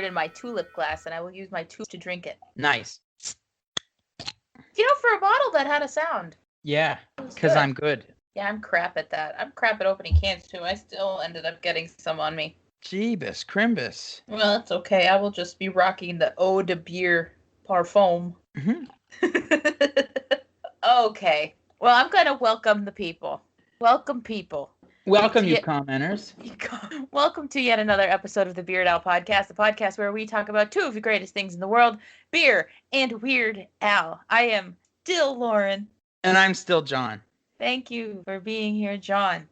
in my tulip glass, and I will use my tube to drink it. Nice. For a bottle that had a sound. Yeah, because I'm good. Yeah, I'm crap at that. I'm crap at opening cans, too. I still ended up getting some on me. Jeebus, Crimbus. Well, that's okay. I will just be rocking the eau de bière parfum. Okay. Well, I'm going to welcome the people. Welcome, people. Welcome, you commenters. Welcome to yet another episode of the Beard Al Podcast, the podcast where we talk about two of the greatest things in the world, beer and Weird Al. I am still Lauren. And I'm still John. Thank you for being here, John.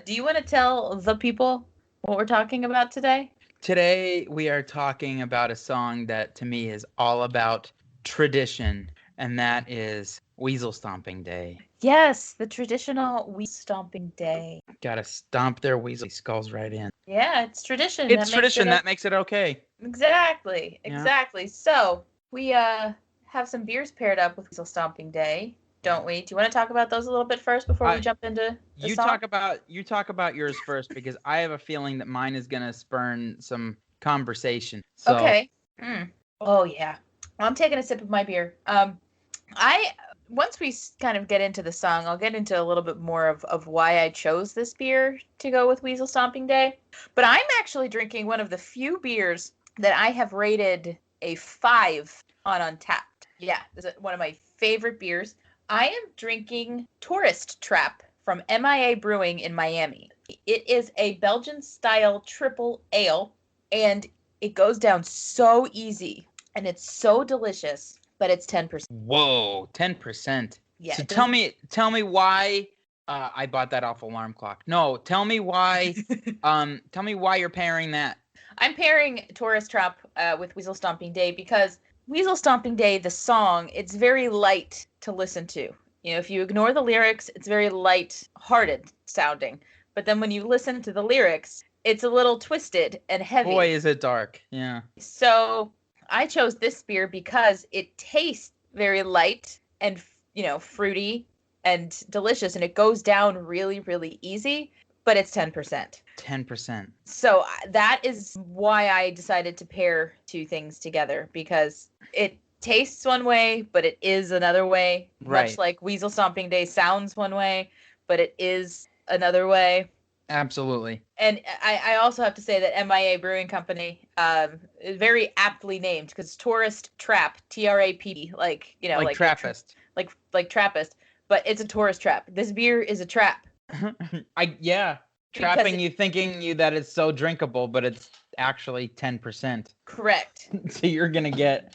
Do you want to tell the people what we're talking about today? Today, we are talking about a song that, to me, is all about tradition, and that is Weasel Stomping Day. Yes, the traditional Weasel Stomping Day. Gotta stomp their weasel skulls right in. Yeah, it's tradition. It's tradition that makes it okay. Exactly. Yeah. So, we have some beers paired up with Weasel Stomping Day, don't we? Do you want to talk about those a little bit first before we jump into the song? You talk about yours first, because I have a feeling that mine is gonna spurn some conversation. So. Okay. Oh yeah. Well, I'm taking a sip of my beer. Once we kind of get into the song, I'll get into a little bit more of why I chose this beer to go with Weasel Stomping Day. But I'm actually drinking one of the few beers that I have rated a 5 on Untapped. Yeah, this is one of my favorite beers. I am drinking Tourist Trappe from MIA Brewing in Miami. It is a Belgian-style triple ale, and it goes down so easy, and it's so delicious. But it's 10%. Whoa, 10%. Yeah. So tell me why I bought that off Alarm Clock. No, tell me why. Tell me why you're pairing that. I'm pairing Tourist Trappe with Weasel Stomping Day because Weasel Stomping Day, the song, it's very light to listen to. You know, if you ignore the lyrics, it's very light-hearted sounding. But then when you listen to the lyrics, it's a little twisted and heavy. Boy, is it dark. Yeah. So I chose this beer because it tastes very light and, fruity and delicious, and it goes down really, really easy, but it's 10%. 10%. So that is why I decided to pair two things together, because it tastes one way, but it is another way. Right. Much like Weasel Stomping Day sounds one way, but it is another way. Absolutely. And I also have to say that MIA Brewing Company is very aptly named, because Tourist Trappe, Trapp, like Trappist. Like Trappist, but it's a tourist trap. This beer is a trap. Trapping you, thinking you that it's so drinkable, but it's actually 10%. Correct. So you're gonna get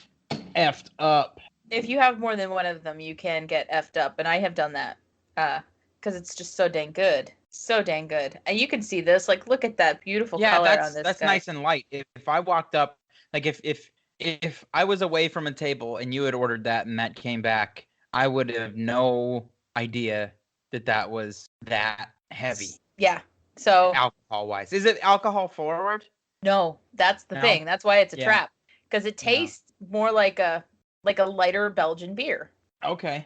effed up. If you have more than one of them, you can get effed up, and I have done that because it's just so dang good. So dang good. And you can see this. Like, look at that beautiful color on this that's guy. nice and light. If I walked up, like if I was away from a table and you had ordered that and that came back, I would have no idea that was that heavy. Yeah. So alcohol-wise, is it alcohol forward? No, that's the thing. That's why it's a trap, because it tastes more like a lighter Belgian beer. Okay.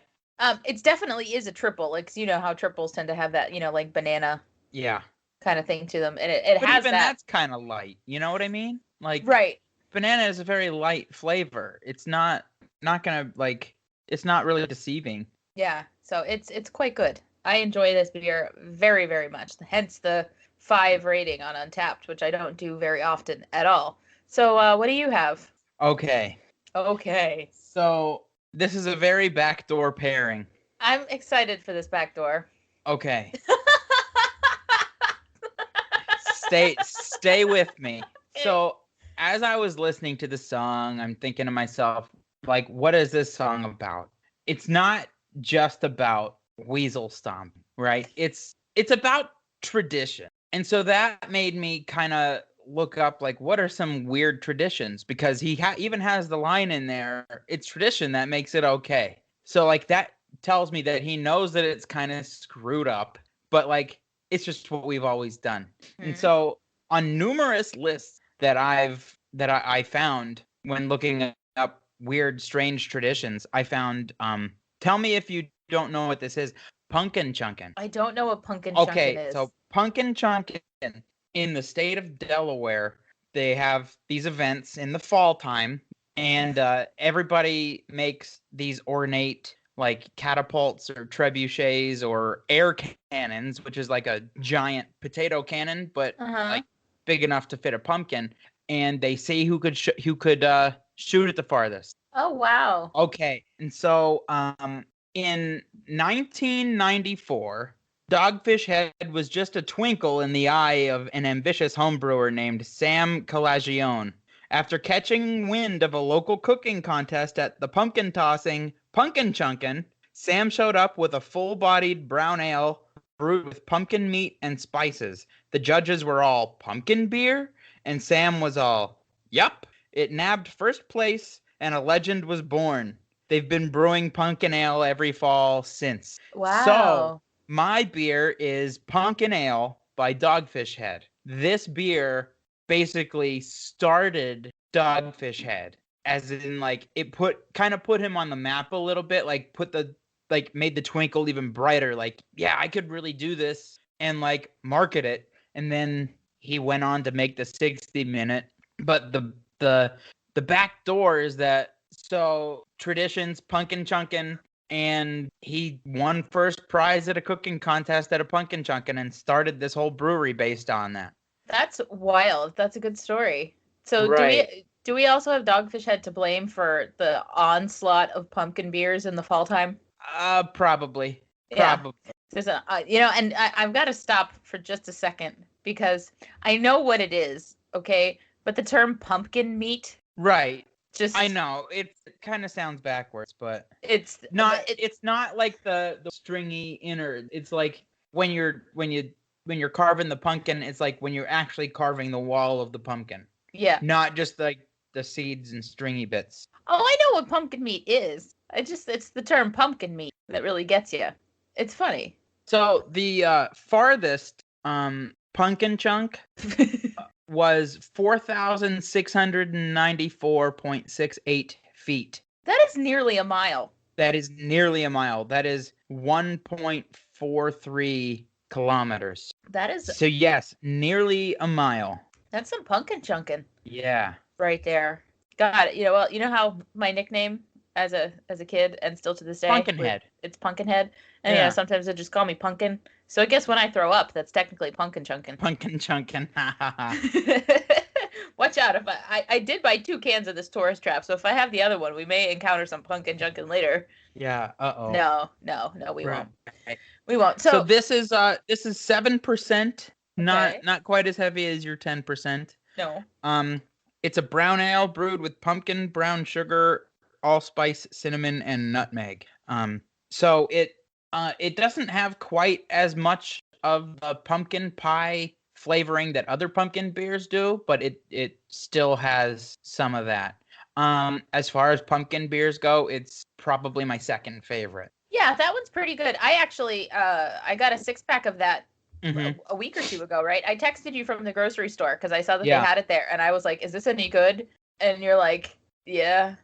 It definitely is a triple. Like, you know how triples tend to have that, like banana. Yeah. Kind of thing to them, and it but has even that. That's kind of light. You know what I mean? Like, right. Banana is a very light flavor. It's not gonna it's not really deceiving. Yeah. So it's quite good. I enjoy this beer very, very much. Hence the 5 rating on Untapped, which I don't do very often at all. So what do you have? Okay. So this is a very backdoor pairing. I'm excited for this backdoor. Okay. Stay with me. So as I was listening to the song, I'm thinking to myself, like, what is this song about? It's not just about weasel stomp, right? It's about tradition. And so that made me kind of look up, like, what are some weird traditions? Because he even has the line in there, it's tradition that makes it okay. So, like, that tells me that he knows that it's kind of screwed up, but, like, it's just what we've always done. Mm-hmm. And so on numerous lists that I found when looking up weird, strange traditions, I found, tell me if you don't know what this is, Punkin Chunkin. I don't know what Punkin Chunkin is. Okay, so Punkin Chunkin in the state of Delaware, they have these events in the fall time, and everybody makes these ornate like catapults or trebuchets or air cannons, which is like a giant potato cannon, but like big enough to fit a pumpkin. And they see who could shoot it the farthest. Oh, wow. Okay, and so in 1994, Dogfish Head was just a twinkle in the eye of an ambitious homebrewer named Sam Calagione. After catching wind of a local cooking contest at the pumpkin tossing Punkin Chunkin, Sam showed up with a full-bodied brown ale brewed with pumpkin meat and spices. The judges were all, pumpkin beer? And Sam was all, yup. It nabbed first place, and a legend was born. They've been brewing pumpkin ale every fall since. Wow. So, my beer is Pumpkin Ale by Dogfish Head. This beer basically started Dogfish Head, as in like it put him on the map a little bit, like made the twinkle even brighter, like, yeah, I could really do this and like market it. And then he went on to make the 60-minute. But the back door is that, so traditions, Punkin Chunkin, and he won first prize at a cooking contest at a Punkin Chunkin and started this whole brewery based on that. That's wild. That's a good story. So Right. do we also have Dogfish Head to blame for the onslaught of pumpkin beers in the fall time? Probably. Yeah. Probably. There's and I've got to stop for just a second because I know what it is, okay? But the term pumpkin meat, Right. just I know it kind of sounds backwards, but it's not like the stringy inner. It's like when you're carving the pumpkin, it's like when you're actually carving the wall of the pumpkin. Yeah. Not just like the seeds and stringy bits. Oh, I know what pumpkin meat is. It's the term pumpkin meat that really gets you. It's funny. So the farthest pumpkin chunk was 4,694.68 feet. That is nearly a mile. That is nearly a mile. That is 1.43 kilometers. That is So yes, nearly a mile. That's some pumpkin chunkin'. Yeah. Right there. God, you know how my nickname as a kid and still to this day, Punkin Head. It's Punkin Head, and sometimes they just call me Punkin. So I guess when I throw up, that's technically pumpkin chunkin'. Pumpkin chunkin'. Watch out! If I did buy 2 cans of this Tourist Trappe, so if I have the other one, we may encounter some pumpkin chunkin' later. Yeah. Uh-oh. No, we won't. We won't. So this is 7%. Not quite as heavy as your 10%. No. It's a brown ale brewed with pumpkin, brown sugar, allspice, cinnamon, and nutmeg. So it doesn't have quite as much of the pumpkin pie flavoring that other pumpkin beers do, but it still has some of that. As far as pumpkin beers go, it's probably my second favorite. Yeah, that one's pretty good. I actually I got a 6-pack of that a week or 2 ago, right? I texted you from the grocery store because I saw that they had it there, and I was like, "Is this any good?" And you're like, "Yeah."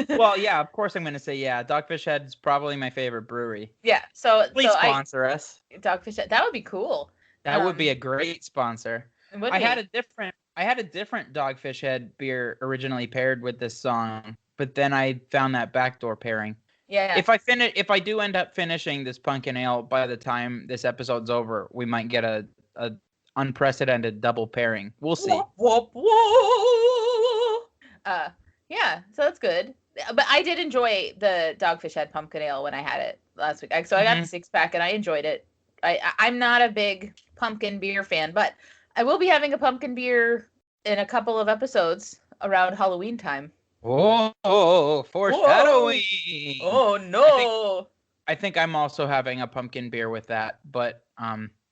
Well, yeah, of course I'm going to say yeah. Dogfish Head is probably my favorite brewery. Yeah, so please sponsor us. Dogfish Head, that would be cool. That would be a great sponsor. I had a different Dogfish Head beer originally paired with this song, but then I found that backdoor pairing. Yeah. If I do end up finishing this pumpkin ale by the time this episode's over, we might get a unprecedented double pairing. We'll see. Whoop, whoop. Yeah, so that's good. But I did enjoy the Dogfish Head pumpkin ale when I had it last week. So I got the 6-pack and I enjoyed it. I'm not a big pumpkin beer fan, but I will be having a pumpkin beer in a couple of episodes around Halloween time. Oh, foreshadowing. Oh, no. I think I'm also having a pumpkin beer with that, but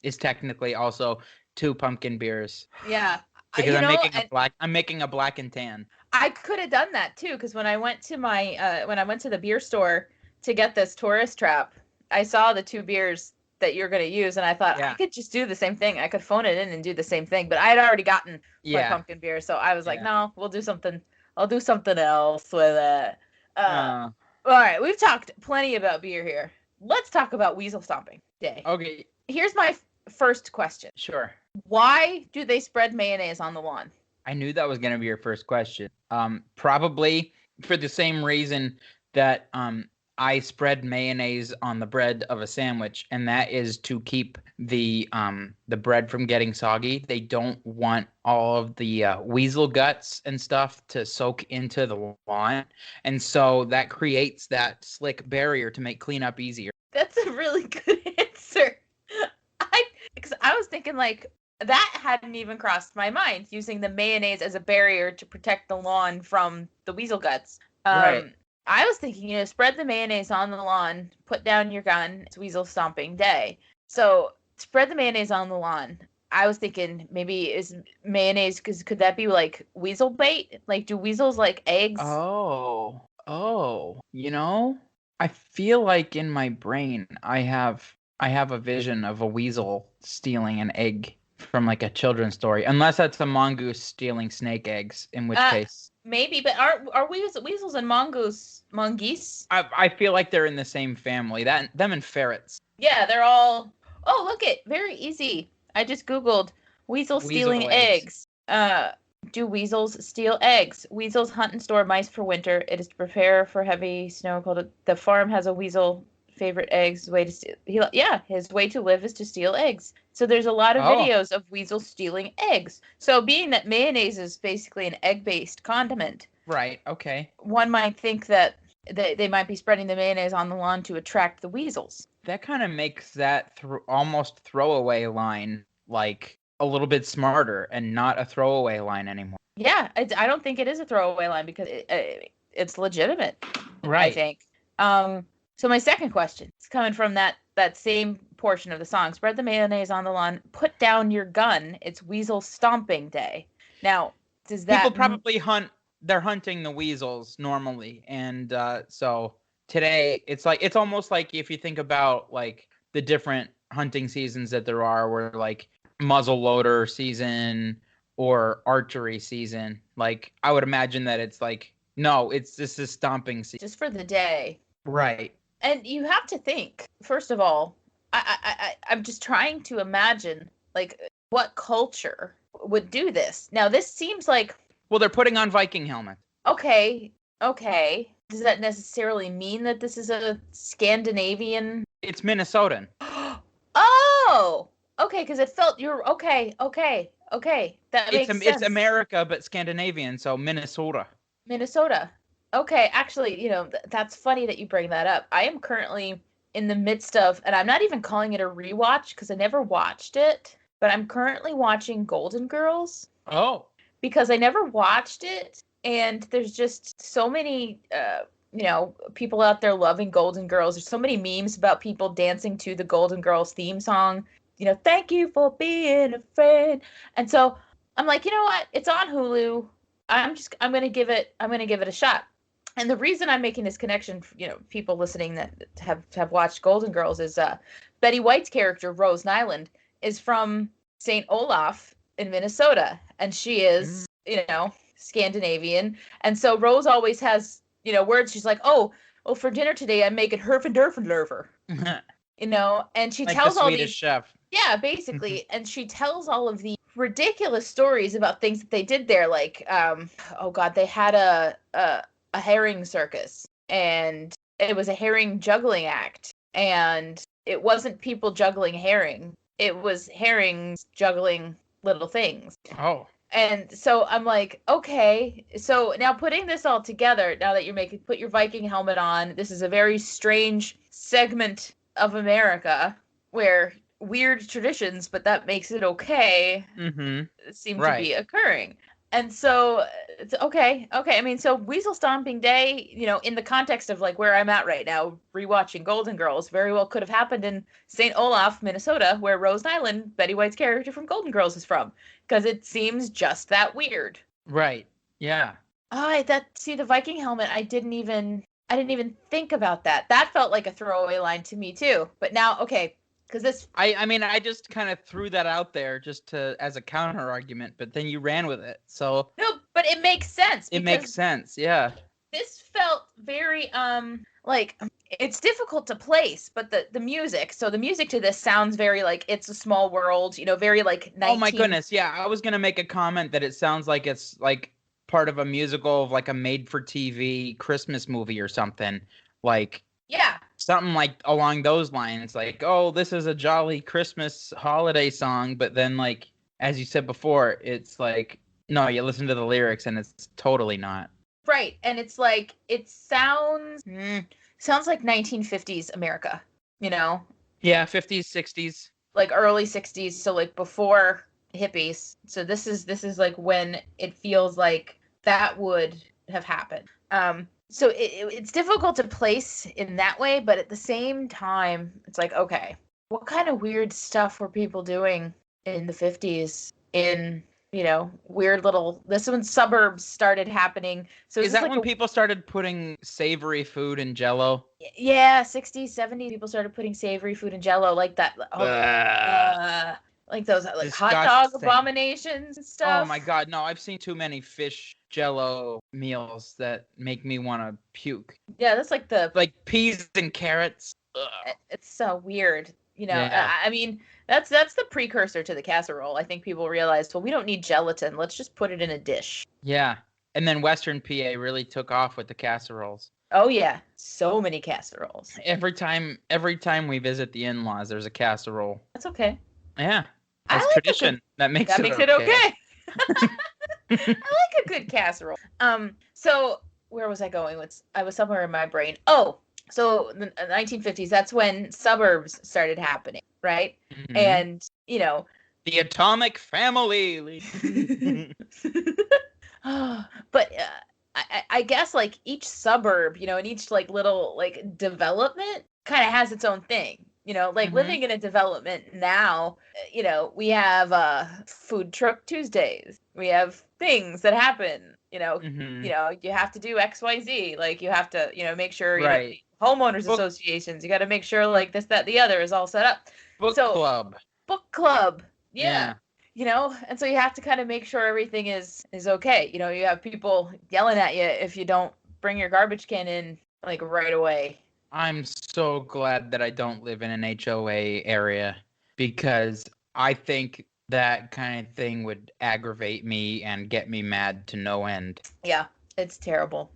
it's technically also 2 pumpkin beers. Yeah. Because I'm making a black and tan. I could have done that too, because when I went to the beer store to get this Tourist Trappe, I saw the 2 beers that you're going to use, and I thought I could just do the same thing. I could phone it in and do the same thing, but I had already gotten my pumpkin beer, so I was like, no, we'll do something. I'll do something else with it. All right, we've talked plenty about beer here. Let's talk about Weasel Stomping Day. Okay. Here's my first question. Sure. Why do they spread mayonnaise on the lawn? I knew that was going to be your first question. Probably for the same reason that I spread mayonnaise on the bread of a sandwich, and that is to keep the bread from getting soggy. They don't want all of the weasel guts and stuff to soak into the lawn, and so that creates that slick barrier to make cleanup easier. That's a really good answer. Because I was thinking like that hadn't even crossed my mind, using the mayonnaise as a barrier to protect the lawn from the weasel guts. Right. I was thinking, spread the mayonnaise on the lawn, put down your gun. It's Weasel Stomping Day. So spread the mayonnaise on the lawn. I was thinking maybe is mayonnaise, because could that be like weasel bait? Like, do weasels like eggs? Oh, I feel like in my brain I have a vision of a weasel stealing an egg from like a children's story, unless that's a mongoose stealing snake eggs, in which case maybe. But are weasels and mongoose? I feel like they're in the same family. Them and ferrets. Yeah, they're all. Oh, look it, very easy. I just googled weasel stealing eggs. Do weasels steal eggs? Weasels hunt and store mice for winter. It is to prepare for heavy snow. Cold. The farm has a weasel favorite eggs. Way to steal. His way to live is to steal eggs. So there's a lot of videos of weasels stealing eggs. So being that mayonnaise is basically an egg-based condiment, right? Okay. One might think that they might be spreading the mayonnaise on the lawn to attract the weasels. That kind of makes that almost throwaway line like a little bit smarter and not a throwaway line anymore. Yeah, I don't think it is a throwaway line because it's legitimate. Right. I think. So my second question is coming from that same portion of the song. Spread the mayonnaise on the lawn. Put down your gun. It's Weasel Stomping Day. Now, does that people probably hunt? They're hunting the weasels normally, and so today it's almost like if you think about like the different hunting seasons that there are, where like muzzle loader season or archery season. Like I would imagine that it's like this is stomping season just for the day, right? And you have to think, first of all, I'm just trying to imagine like what culture would do this. Now this seems like, well, they're putting on Viking helmets. Okay. Does that necessarily mean that this is a Scandinavian? It's Minnesotan. Oh, okay, because it felt you're okay. That makes sense. It's America, but Scandinavian, so Minnesota. Okay, actually, that's funny that you bring that up. I am currently in the midst of, and I'm not even calling it a rewatch because I never watched it, but I'm currently watching Golden Girls. Oh. Because I never watched it, and there's just so many, people out there loving Golden Girls. There's so many memes about people dancing to the Golden Girls theme song. Thank you for being a friend. And so I'm like, you know what? It's on Hulu. I'm gonna give it a shot. And the reason I'm making this connection, people listening that have watched Golden Girls, is Betty White's character Rose Nyland is from St. Olaf in Minnesota, and she is, Scandinavian. And so Rose always has, words. She's like, oh, for dinner today, I'm making Herfenderfenlerver. And she like tells the all Swedish these chef. Yeah, basically. And she tells all of the ridiculous stories about things that they did there. Like, they had a herring circus, and it was a herring juggling act, and it wasn't people juggling herring. It was herrings juggling little things. Oh. And so I'm like, okay. So now putting this all together, now that put your Viking helmet on, this is a very strange segment of America where weird traditions, but that makes it okay, seem to be occurring. And so it's okay. I mean, so Weasel Stomping Day, in the context of like where I'm at right now, rewatching Golden Girls, very well could have happened in St. Olaf, Minnesota, where Rose Nyland, Betty White's character from Golden Girls, is from, because it seems just that weird. Right. Yeah. The Viking helmet, I didn't even think about that. That felt like a throwaway line to me too. But now, okay, because this, I mean, I just kind of threw that out there just as a counter argument, but then you ran with it. So no, but it makes sense. It makes sense, yeah. This felt very like it's difficult to place, but the music. So the music to this sounds very like It's a Small World, very like Oh my 19. goodness, yeah. I was gonna make a comment that it sounds like it's like part of a musical of like a made-for-TV Christmas movie or something. Like Yeah. something like along those lines. Like, oh, this is a jolly Christmas holiday song, but then like as you said before, it's like no, you listen to the lyrics and it's totally not. Right. And it's like it sounds like 1950s America, you know? Yeah, 50s, 60s. Like early 60s, so like before hippies. So this is like when it feels like that would have happened. So it's difficult to place in that way, but at the same time it's like, okay, what kind of weird stuff were people doing in the 50s in weird little, this when suburbs started happening. So Is this that like when people started putting savory food in Jello? yeah, 60s, 70s, people started putting savory food in Jello like that. Like those like hot dog Disgusting. abominations and stuff. Oh my God, no! I've seen too many fish Jello meals that make me want to puke. Yeah, that's like Like peas and carrots. Ugh. it's so weird. Yeah. I mean, that's the precursor to the casserole. I think people realized, well, we don't need gelatin. Let's just put it in a dish. Yeah. And then Western PA really took off with the casseroles. Oh yeah, so many casseroles. Every time we visit the in-laws, there's a casserole. That's okay. Yeah. I That's like tradition. That makes it okay. I like a good casserole. So where was I going? I was somewhere in my brain. Oh, so the 1950s, that's when suburbs started happening, right? Mhm. And, The Atomic Family. but I guess like each suburb, and each like little like development kind of has its own thing. Like Mhm. living in a development now, we have food truck Tuesdays. We have things that happen, Mhm. you have to do XYZ. Like you have to, make sure, Right. homeowners Book- associations, you got to make sure like this, that, the other is all set up. Book club. Book club. Yeah. And so you have to kind of make sure everything is okay. You have people yelling at you if you don't bring your garbage can in like right away. I'm so glad that I don't live in an HOA area because I think that kind of thing would aggravate me and get me mad to no end. Yeah, it's terrible.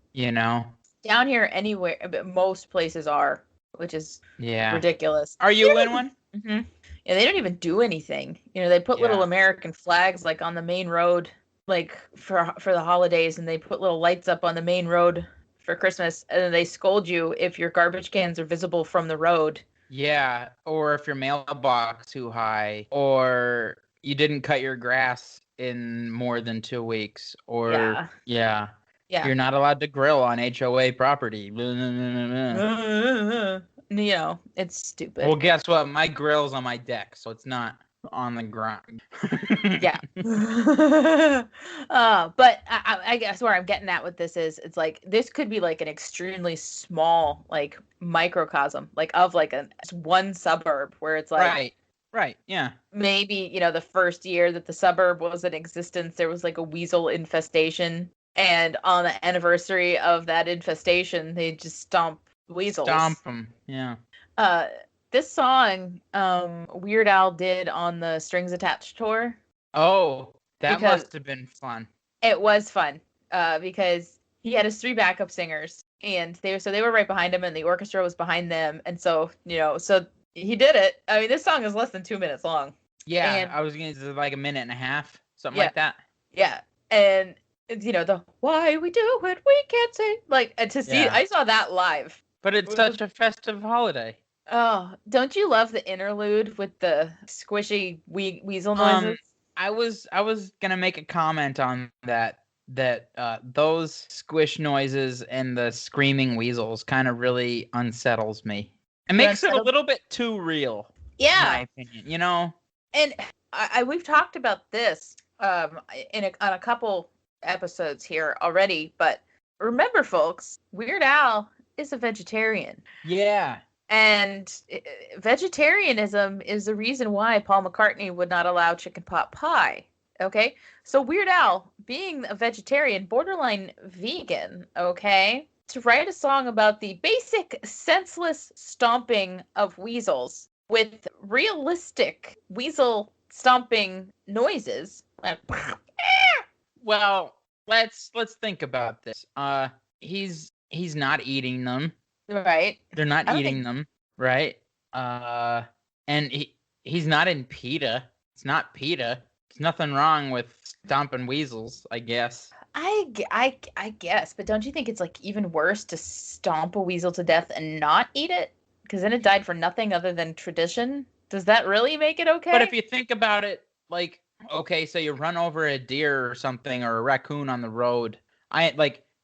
Down here anywhere, but most places are, which is ridiculous. Are you in one? Mm-hmm. Yeah, they don't even do anything. They put little American flags like on the main road, like for the holidays, and they put little lights up on the main road for Christmas, and then they scold you if your garbage cans are visible from the road. Yeah, or if your mailbox too high, or you didn't cut your grass in more than 2 weeks, or yeah. You're not allowed to grill on HOA property. It's stupid. Well, guess what? My grill's on my deck, so it's not on the ground. Yeah. But I guess where I'm getting at with this is it's like this could be like an extremely small like microcosm like of like one suburb where it's like right, yeah. Maybe the first year that the suburb was in existence there was like a weasel infestation, and on the anniversary of that infestation they just stomp weasels. Stomp them, yeah. This song, Weird Al did on the Strings Attached tour. Oh, that must have been fun. It was fun, because he had his 3 backup singers, and they were right behind him, and the orchestra was behind them, and so so he did it. I mean, this song is less than 2 minutes long. Yeah, and, I was gonna say like a minute and a half, something like that. Yeah, and the why we do it we can't say like to see. I saw that live. But it's such a festive holiday. Oh, don't you love the interlude with the squishy weasel noises? I was gonna make a comment on that those squish noises and the screaming weasels kind of really unsettles me. It makes it a little bit too real. Yeah, in my opinion, And we've talked about this on a couple episodes here already, but remember, folks, Weird Al is a vegetarian. Yeah. And vegetarianism is the reason why Paul McCartney would not allow chicken pot pie. Okay. So Weird Al, being a vegetarian, borderline vegan, okay, to write a song about the basic senseless stomping of weasels with realistic weasel stomping noises. Well, let's think about this. He's not eating them. Right. They're not I don't eating think them, right? And he's not in PETA. It's not PETA. There's nothing wrong with stomping weasels, I guess. I guess, but don't you think it's like even worse to stomp a weasel to death and not eat it? Because then it died for nothing other than tradition. Does that really make it okay? But if you think about it, like, okay, so you run over a deer or something or a raccoon on the road.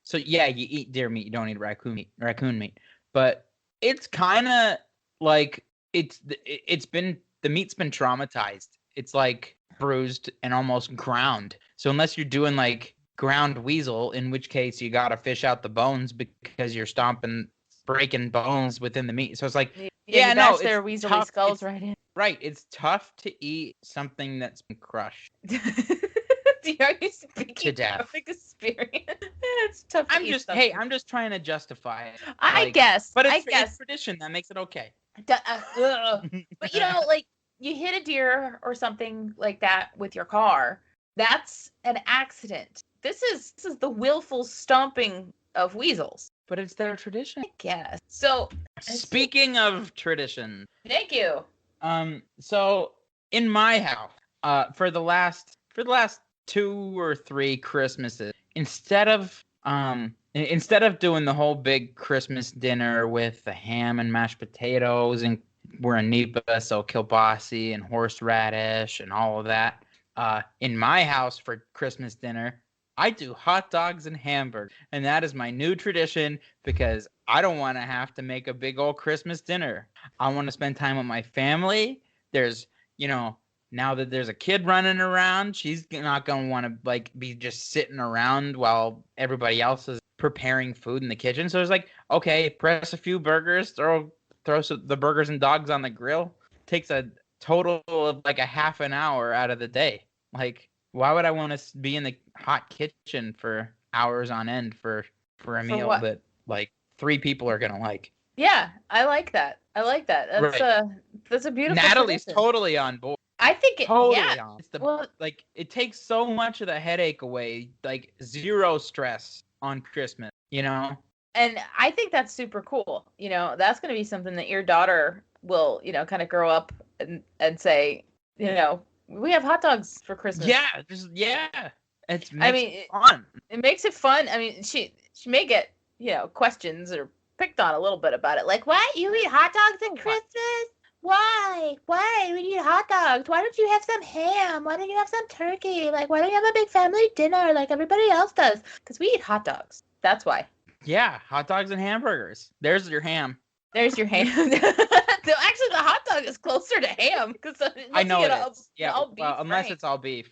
So yeah, you eat deer meat, you don't eat raccoon meat. But it's kind of like the meat's been traumatized. It's like bruised and almost ground. So unless you're doing like ground weasel, in which case you got to fish out the bones because you're breaking bones within the meat. So it's like, yeah, you no, bash their weaselly tough. skulls right in. Right, it's tough to eat something that's been crushed Are you speaking to death. from experience? It's tough to eat something. I'm just trying to justify it. I guess. But it's tradition that makes it okay. But like you hit a deer or something like that with your car. That's an accident. This is the willful stomping of weasels. But it's their tradition. I guess. So speaking of tradition. Thank you. So in my house, for the last 2 or 3 Christmases, instead of doing the whole big Christmas dinner with the ham and mashed potatoes, and we're in Nipa, so kielbasa and horseradish and all of that, in my house for Christmas dinner, I do hot dogs and hamburgers, and that is my new tradition because I don't want to have to make a big old Christmas dinner. I want to spend time with my family. There's, now that there's a kid running around, she's not going to want to like be just sitting around while everybody else is preparing food in the kitchen. So it's like, okay, press a few burgers, throw the burgers and dogs on the grill. Takes a total of like a half an hour out of the day. Like, why would I want to be in the hot kitchen for hours on end for a meal that like 3 people are gonna like? Yeah, I like that. That's a beautiful. Natalie's tradition. totally on board. I think on. Like it takes so much of the headache away, like 0 stress on Christmas, And I think that's super cool. That's going to be something that your daughter will, kind of grow up and say, we have hot dogs for Christmas. Yeah, it's fun. It makes it fun. I mean, she may get, questions or picked on a little bit about it. Like, what? You eat hot dogs at Christmas? Why? We eat hot dogs. Why don't you have some ham? Why don't you have some turkey? Like, why don't you have a big family dinner like everybody else does? Because we eat hot dogs. That's why. Yeah, hot dogs and hamburgers. There's your ham. Actually, the hot dog is closer to ham because I know it is. Yeah, unless it's all beef.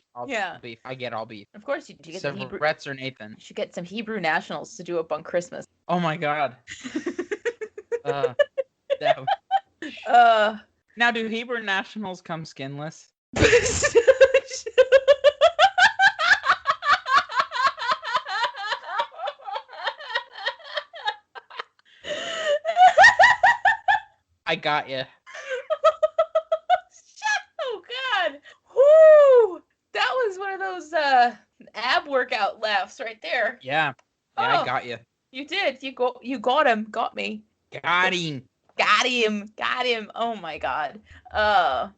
Beef. I get all beef. Of course, you get some Hebrew. Brett's or Nathan. You should get some Hebrew nationals to do up on Christmas. Oh my God. Now, do Hebrew nationals come skinless? I got you. Oh God! Whoo! That was one of those ab workout laughs right there. Yeah. I got you. You did. You got him. Got me. Got him. Got him. Oh my God. Oh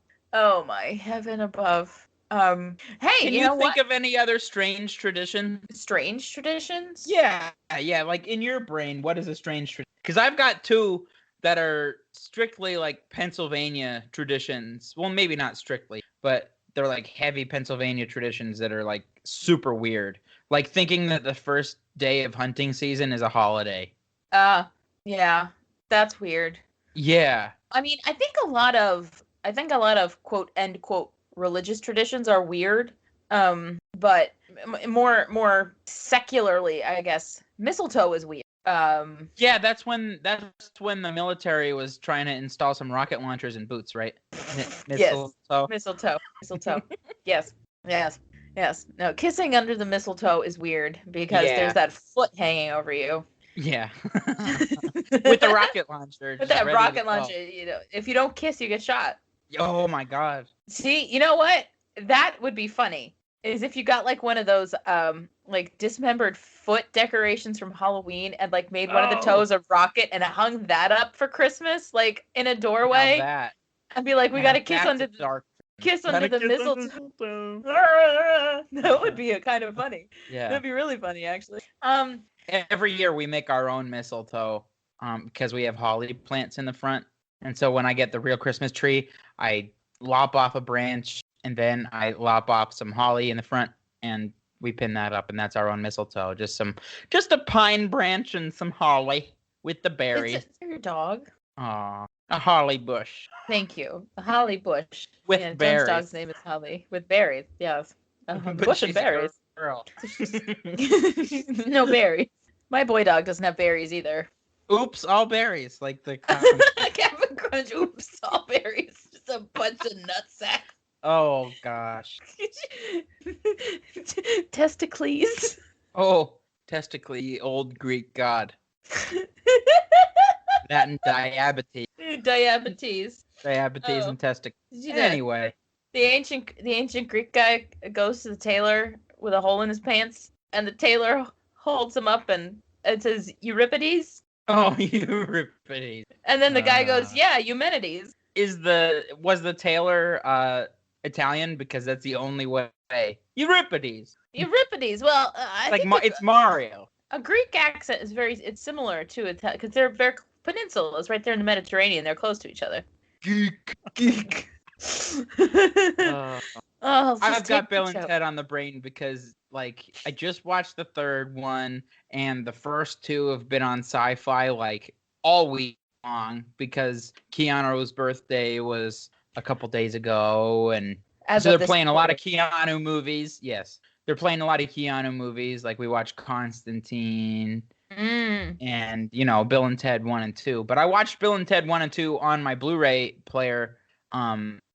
my heaven above. Hey, can you think of any other strange traditions? Strange traditions? Yeah. Like in your brain, what is a strange tradition? Because I've got 2 that are strictly like Pennsylvania traditions. Well, maybe not strictly, but they're like heavy Pennsylvania traditions that are like super weird. Like thinking that the first day of hunting season is a holiday. Yeah, that's weird. Yeah. I mean, I think a lot of quote end quote religious traditions are weird. But more secularly, I guess, mistletoe is weird. Yeah, that's when the military was trying to install some rocket launchers in boots, right? Mistletoe. Yes. Yes. No, kissing under the mistletoe is weird because there's Yeah. that foot hanging over you. Yeah. With a rocket launcher With just that ready to rocket go. launcher, if you don't kiss, you get shot. Oh my God. See, you know what? That would be funny. Is if you got like one of those like dismembered foot decorations from Halloween and like made one of the Oh, toes a rocket and hung that up for Christmas, like in a now doorway, that and be like, we got now to that's a dark. kiss under Gotta the kiss under mistletoe. the mistletoe. That would be a kind of funny. Yeah. That'd be really funny, actually. Every year we make our own mistletoe because we have holly plants in the front. And so when I get the real Christmas tree, I lop off a branch and then I lop off some holly in the front and we pin that up and that's our own mistletoe. Just a pine branch and some holly with the berries. Is your dog? Aw, a holly bush. Thank you. A holly bush. With John's berries. dog's name is Holly with berries. Yes. But Bush of she's a berries. girl. No berries. My boy dog doesn't have berries either. Oops, all berries. Like the Captain Crunch. Oops, all berries. Just a bunch of nutsacks. Oh gosh. Testicles. Oh, testically, old Greek god. That and diabetes. Diabetes. Diabetes Oh. and testicles. Did you know Anyway. the ancient Greek guy goes to the tailor with a hole in his pants, and the tailor holds him up and it says Euripides. Oh, Euripides. And then the guy goes, "Yeah, Eumenides." Was the tailor Italian? Because that's the only way. Euripides. Euripides. Well, I Like think it's Mario. a Greek accent is it's similar to it because they're peninsulas right there in the Mediterranean. They're close to each other. Geek. I've got Bill and Ted Ted on the brain because like I just watched the third one and the first two have been on sci-fi like all week long because Keanu's birthday was a couple days ago and so they're playing a lot of Keanu movies. Yes. They're playing a lot of Keanu movies. Like we watched Constantine and, Bill and Ted 1 and 2. But I watched Bill and Ted 1 and 2 on my Blu-ray player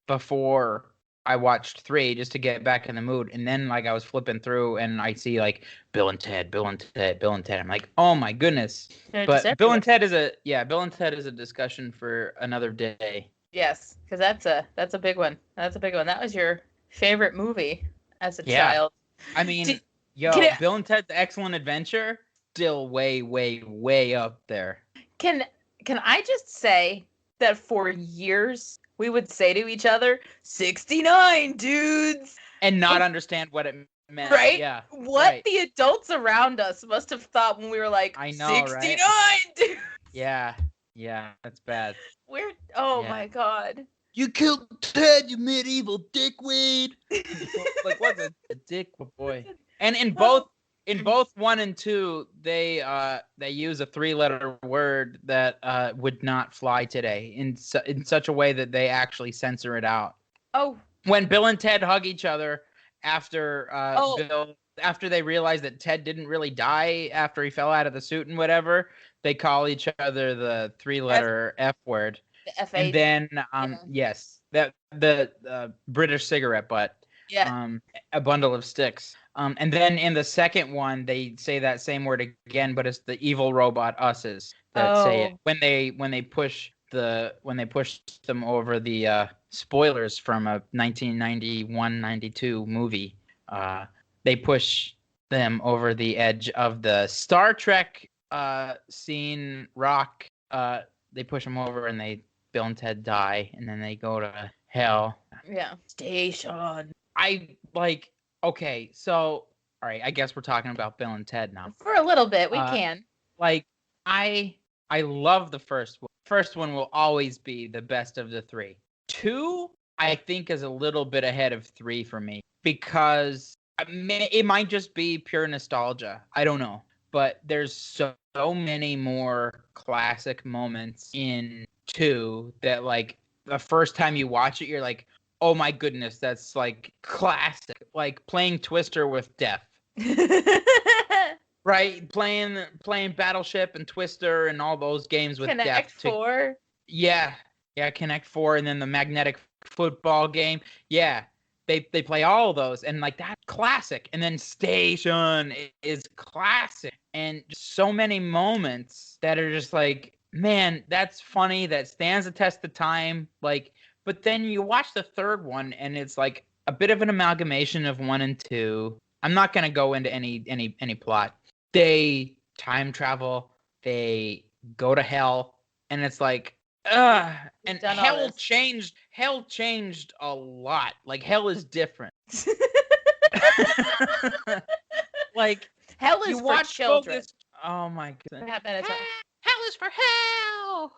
before I watched 3 just to get back in the mood. And then like I was flipping through and I see like Bill and Ted, Bill and Ted, Bill and Ted. I'm like, oh my goodness. But Bill and Ted is a discussion for another day. Yes, because that's a big one. That's a big one. That was your favorite movie as a child. I mean, Bill and Ted's Excellent Adventure, still way, way, way up there. Can I just say that for years we would say to each other, 69 dudes, and not understand what it meant. Right? Yeah. What the adults around us must have thought when we were like, I know, 69 right? dudes. Yeah, that's bad. My God. You killed Ted, you medieval dickweed. Like what's a dick boy? And in both 1 and 2, they use a 3-letter word that would not fly today in such a way that they actually censor it out. Oh. When Bill and Ted hug each other after after they realize that Ted didn't really die after he fell out of the suit and whatever, they call each other the 3-letter F word. The F8. And then yes, that the British cigarette butt. Yeah. A bundle of sticks. And then in the second one, they say that same word again, but it's the evil robot us's that say it when they push them over the spoilers from a 1991-92 movie. They push them over the edge of the Star Trek scene rock. They push them over and Bill and Ted die, and then they go to hell. Yeah. Station. Okay, so all right, I guess we're talking about Bill and Ted now. For a little bit, we can. Like I love the first one. First one will always be the best of the 3. 2, I think, is a little bit ahead of 3 for me because it might just be pure nostalgia. I don't know, but there's so many more classic moments in 2 that like the first time you watch it, you're like, oh my goodness, that's like classic. Like playing Twister with Death. Right? Playing Battleship and Twister and all those games with Connect Death. 4. Yeah, Connect 4 and then the magnetic football game. Yeah. they play all of those, and like that's classic. And then Station is classic, and just so many moments that are just like, man, that's funny. That stands the test of time. Like, but then you watch the third one, and it's like a bit of an amalgamation of 1 and 2. I'm not gonna go into any plot. They time travel. They go to hell, and it's like, and hell changed a lot. Like, hell is different. Like, hell is for children. Oh my goodness. Hell is for hell.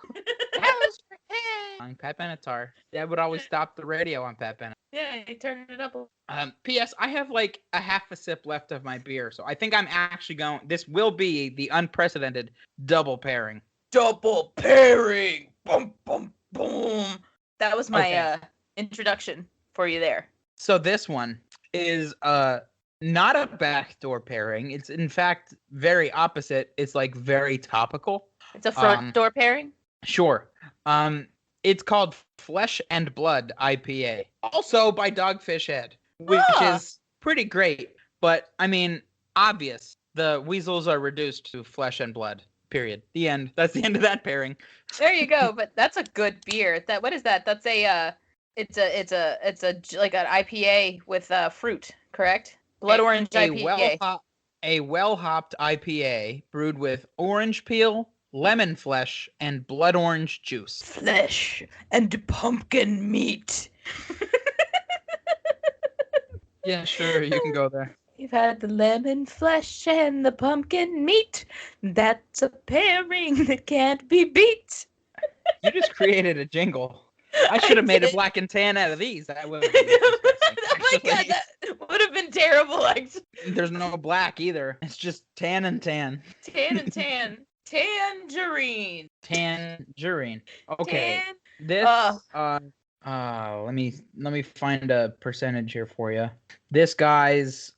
Hell is for hell. On Pat Benatar. That would always stop the radio on Pat Benatar. Yeah, he turned it up. P.S. I have like a half a sip left of my beer, so I think I'm actually going. This will be the unprecedented double pairing. Double pairing. Boom, boom, boom. That was my introduction for you there. So this one is not a backdoor pairing. It's in fact very opposite. It's like very topical. It's a front door pairing? Sure. It's called Flesh and Blood IPA. Also by Dogfish Head, which is pretty great. But I mean, obvious. The weasels are reduced to flesh and blood. Period. The end. That's the end of that pairing. There you go. But that's a good beer. What is that? That's it's a like an IPA with fruit, correct? Blood orange IPA. A well-hopped IPA brewed with orange peel, lemon flesh, and blood orange juice. Flesh and pumpkin meat. Yeah, sure. You can go there. You've had the lemon flesh and the pumpkin meat. That's a pairing that can't be beat. You just created a jingle. I should have made a black and tan out of these. That would have been that would have been terrible. There's no black either. It's just tan and tan. Tan and tan. Tangerine. Tangerine. Okay. This let me find a percentage here for you. This guy's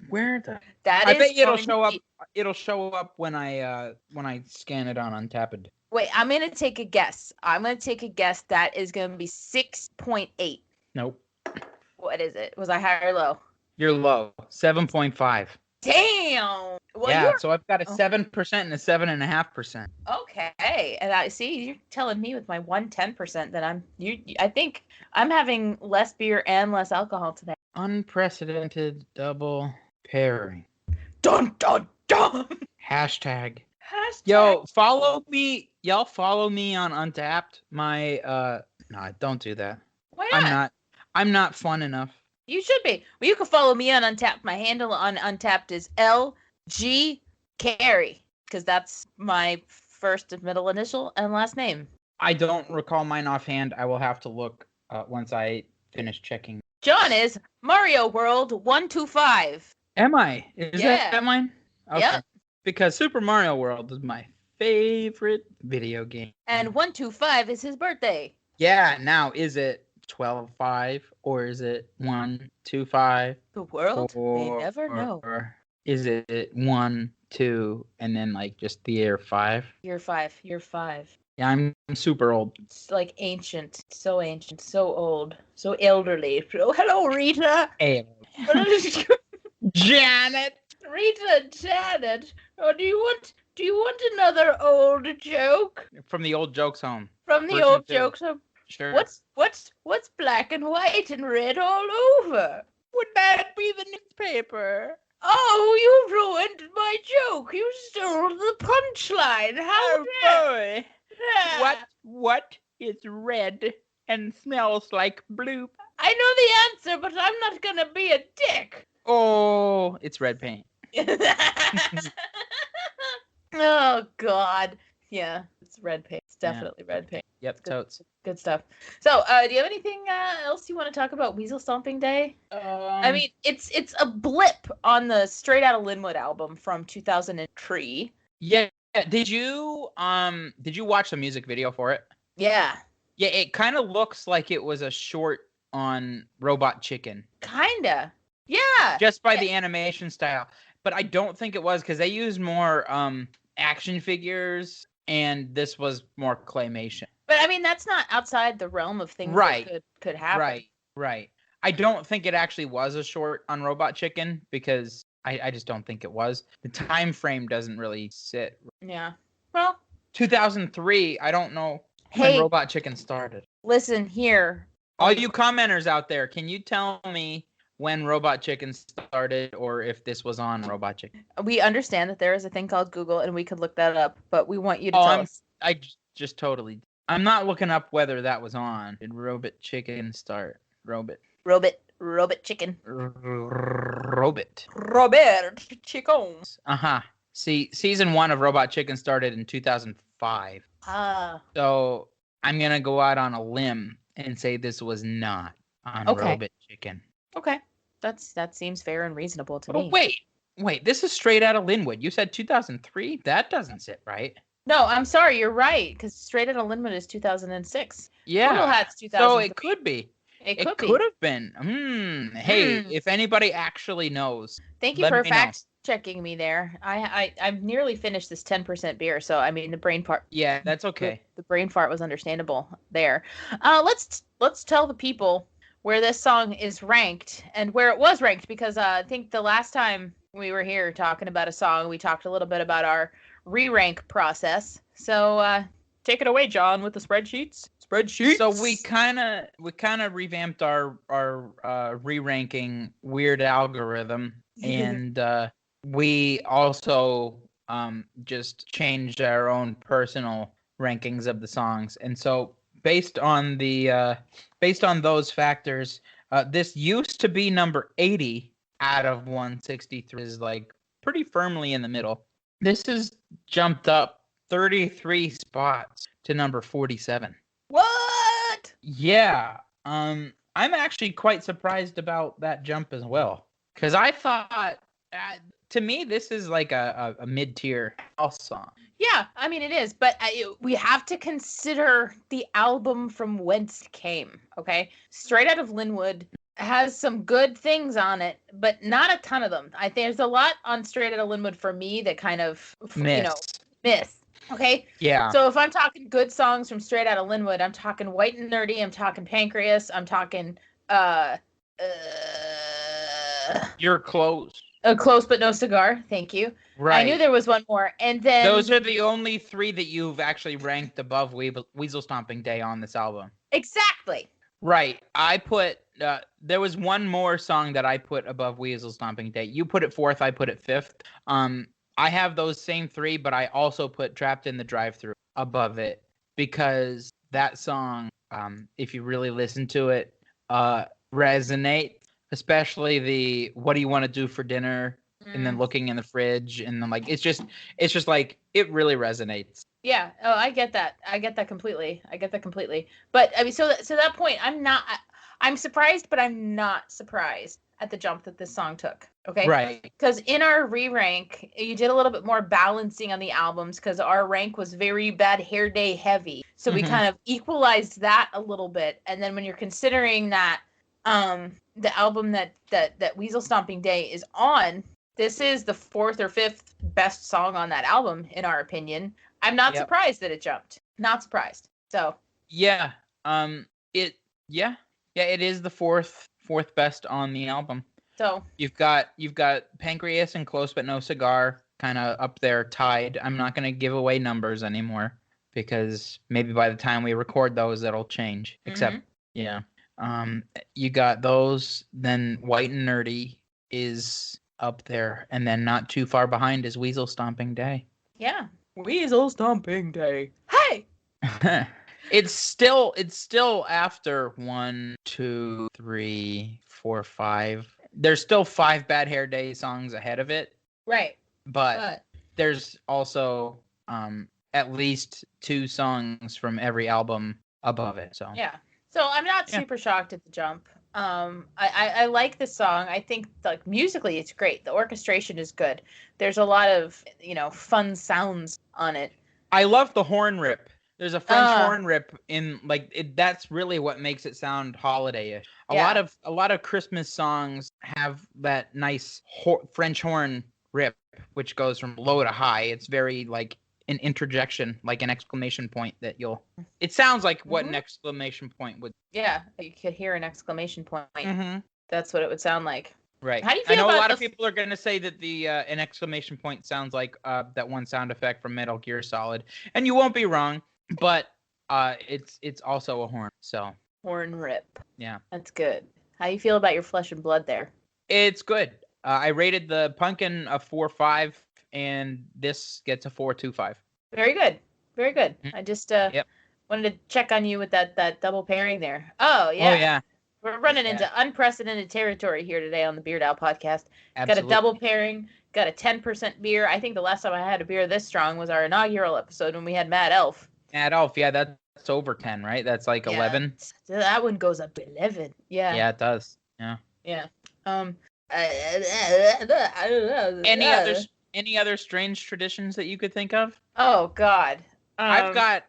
where the I bet it'll show up. It'll show up when I scan it on Untappd. Wait, I'm gonna take a guess. That is gonna be 6.8. Nope. What is it? Was I high or low? You're low. 7.5. Damn. Well, yeah, so I've got a 7% and a 7.5%. Okay, and I see you're telling me with my 110% that I think I'm having less beer and less alcohol today. Unprecedented double pairing. Dun dun dun. Hashtag. Yo, follow me. Y'all follow me on Untappd. No, don't do that. Why not? I'm not fun enough. You should be. Well, you can follow me on Untappd. My handle on Untappd is LG Carey, because that's my first and middle initial and last name. I don't recall mine offhand. I will have to look once I finish checking. John is Mario World 125. Am I? Is that mine? Okay. Yep. Because Super Mario World is my favorite video game. And 125 is his birthday. Yeah. Now, is it 12-5 or is it 1-2-5? The world may never know. Or is it 1, 2, and then like just the year 5? Year 5. Yeah, I'm super old. It's like ancient, so old, so elderly. Oh, hello, Rita. Hey. Janet. Janet. Oh, do you want another old joke? From the old jokes home. From the old jokes home. Sure. What's black and white and red all over? Would that be the newspaper? Oh, you ruined my joke. You stole the punchline. How boy. What is red and smells like blue? I know the answer, but I'm not gonna be a dick. Oh, it's red paint. Oh, God. Yeah, it's red paint. It's definitely red paint. Yep, totes. Good stuff. So, do you have anything else you want to talk about Weasel Stomping Day? I mean, it's a blip on the Straight Outta Linwood album from 2003. Yeah. Did you watch the music video for it? Yeah. Yeah, it kind of looks like it was a short on Robot Chicken. Kinda. Yeah. Just by the animation style. But I don't think it was, because they used more action figures, and this was more claymation. But I mean, that's not outside the realm of things that could happen. Right. I don't think it actually was a short on Robot Chicken because I just don't think it was. The time frame doesn't really sit. Yeah. Well, 2003, I don't know when hey, Robot Chicken started. listen here. All you commenters out there, can you tell me when Robot Chicken started or if this was on Robot Chicken? We understand that there is a thing called Google and we could look that up, but we want you to tell us. I just totally. I'm not looking up whether that was on. Did Robot Chicken start? Robot Chicken. Robot Chicken. See, season 1 of Robot Chicken started in 2005. So I'm gonna go out on a limb and say this was not on Robot Chicken. Okay, that seems fair and reasonable to me. Wait, this is straight out of Linwood. You said 2003? That doesn't sit right. No, I'm sorry, you're right, because Straight Outta Linwood is 2006. Yeah. Little Hat's 2003. So it could be. It could have been. Hey, if anybody actually knows. Thank you for fact checking me there. I've nearly finished this 10% beer, so I mean the brain part. Yeah, that's okay. The brain fart was understandable there. Let's tell the people where this song is ranked and where it was ranked, because I think the last time we were here talking about a song, we talked a little bit about our re-rank process. So take it away, John, with the spreadsheets. So we kind of revamped our re-ranking weird algorithm, and we also just changed our own personal rankings of the songs. And so based on those factors, this used to be number 80 out of 163, is like pretty firmly in the middle. This has jumped up 33 spots to number 47. What? Yeah. I'm actually quite surprised about that jump as well, because I thought, to me, this is like a mid-tier house song. Yeah, I mean it is, but we have to consider the album from whence it came. Okay, Straight Out of Linwood has some good things on it, but not a ton of them. I think there's a lot on Straight Outta Linwood for me that kind of miss. Okay. Yeah. So if I'm talking good songs from Straight Outta Linwood, I'm talking White and Nerdy, I'm talking Pancreas, I'm talking You're close. Close but no cigar. Thank you. Right. I knew there was one more, and then those are the only 3 that you've actually ranked above Weasel Stomping Day on this album. Exactly. Right. I put there was one more song that I put above Weasel Stomping Day. You put it 4th, I put it 5th. I have those same 3, but I also put Trapped in the Drive-Thru above it, because that song, if you really listen to it, resonates, especially the "What do you want to do for dinner?" and then looking in the fridge, and then like it's just like it really resonates. Yeah. Oh, I get that. I get that completely. But I mean, so that point, I'm surprised, but I'm not surprised at the jump that this song took. Okay. Right. Because in our re-rank, you did a little bit more balancing on the albums, because our rank was very Bad Hair Day heavy. So we kind of equalized that a little bit. And then when you're considering that the album that Weasel Stomping Day is on, this is the 4th or 5th best song on that album, in our opinion. I'm not surprised that it jumped. Not surprised. So yeah, it is the fourth best on the album. So you've got Pancreas and Close But No Cigar kind of up there tied. I'm not going to give away numbers anymore, because maybe by the time we record those, it'll change. Except, you got those. Then White and Nerdy is up there, and then not too far behind is Weasel Stomping Day. Yeah, Weasel Stomping Day. Hey. It's still after 1, 2, 3, 4, 5. There's still 5 Bad Hair Day songs ahead of it. Right. But there's also at least 2 songs from every album above it. So yeah. So I'm not super shocked at the jump. I like the song. I think like musically it's great. The orchestration is good. There's a lot of fun sounds on it. I love the horn rip. There's a French horn rip in that's really what makes it sound holiday-ish. A lot of Christmas songs have that nice French horn rip, which goes from low to high. It's very like an interjection, like an exclamation point that you'll. It sounds like what an exclamation point would. Yeah, you could hear an exclamation point. Mm-hmm. That's what it would sound like. Right. How do you feel I know about a lot of people are going to say that the an exclamation point sounds like that one sound effect from Metal Gear Solid, and you won't be wrong, but it's also a horn. So horn rip. Yeah. That's good. How do you feel about your flesh and blood there? It's good. I rated the Punkin a 4.5, and this gets a 4.25. Very good. Very good. I just wanted to check on you with that double pairing there. Oh yeah. Oh yeah. We're running into unprecedented territory here today on the Beard Owl podcast. Absolutely. Got a double pairing, got a 10% beer. I think the last time I had a beer this strong was our inaugural episode when we had Mad Elf. Mad Elf, yeah, that's over 10, right? That's like 11. That one goes up to 11. Yeah. Yeah, it does. Yeah. Yeah. Any other strange traditions that you could think of? Oh God. I've got.